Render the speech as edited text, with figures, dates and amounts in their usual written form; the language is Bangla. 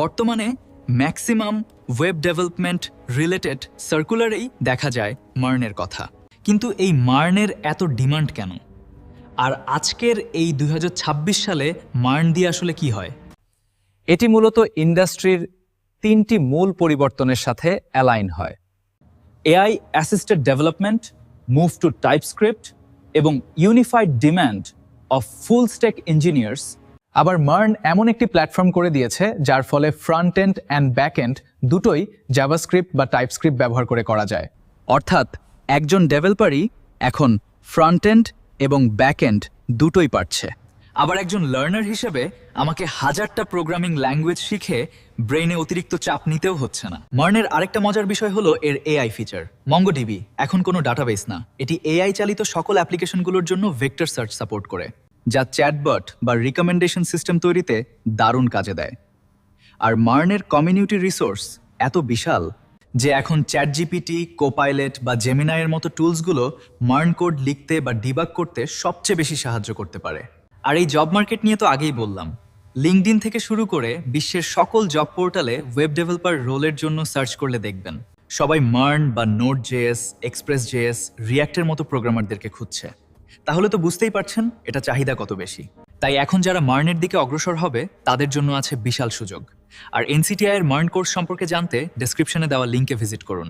বর্তমানে ম্যাক্সিমাম ওয়েব ডেভেলপমেন্ট রিলেটেড সার্কুলারেই দেখা যায় মার্নের কথা। কিন্তু এই মার্নের এত ডিমান্ড কেন? আর আজকের এই 2026 সালে মার্ন দিয়ে আসলে কি হয়? এটি মূলত ইন্ডাস্ট্রির 3টি মূল পরিবর্তনের সাথে অ্যালাইন হয়। AI assisted development, move to TypeScript এবং unified demand of full stack engineers. আবার মার্ন এমন একটি প্ল্যাটফর্ম করে দিয়েছে যার ফলে front end and back end দুটোই জাভাস্ক্রিপ্ট বা টাইপস্ক্রিপ্ট ব্যবহার করে করা যায়। অর্থাৎ একজন ডেভেলপারই এখন ফ্রন্ট এন্ড এবং ব্যাক এন্ড দুটোই পারছে। আবার একজন লার্নার হিসেবে আমাকে হাজারটা প্রোগ্রামিং ল্যাঙ্গুয়েজ শিখে ব্রেইনে অতিরিক্ত চাপ নিতেও হচ্ছে না। মার্নের আরেকটা মজার বিষয় হলো এর এআই ফিচার। মঙ্গোডিবি এখন কোনো ডাটাবেস না, এটি এআই চালিত সকল অ্যাপ্লিকেশনগুলোর জন্য ভেক্টর সার্চ সাপোর্ট করে, যা চ্যাটবট বা রিকমেন্ডেশন সিস্টেম তৈরিতে দারুণ কাজে দেয়। আর মার্নের কমিউনিটি রিসোর্স এত বিশাল যে এখন চ্যাটজিপিটি, কোপাইলট বা জেমিনাইয়ের মতো টুলসগুলো মার্ন কোড লিখতে বা ডিবাগ করতে সবচেয়ে বেশি সাহায্য করতে পারে। আর এই জব মার্কেট নিয়ে তো আগেই বললাম, লিঙ্কডইন থেকে শুরু করে বিশ্বের সকল জব পোর্টালে ওয়েব ডেভেলপার রোলের জন্য সার্চ করলে দেখবেন সবাই মার্ন বা নোড জেএস, এক্সপ্রেস জেএস, রিয়াক্টের মতো প্রোগ্রামারদেরকে খুঁজছে। তাহলে তো বুঝতেই পারছেন এটা চাহিদা কত বেশি। তাই এখন যারা মার্নের দিকে অগ্রসর হবে তাদের জন্য আছে বিশাল সুযোগ। আর এনসিটিআই এর মার্ন কোর্স সম্পর্কে জানতে ডেসক্রিপশনে দেওয়া লিঙ্কে ভিজিট করুন।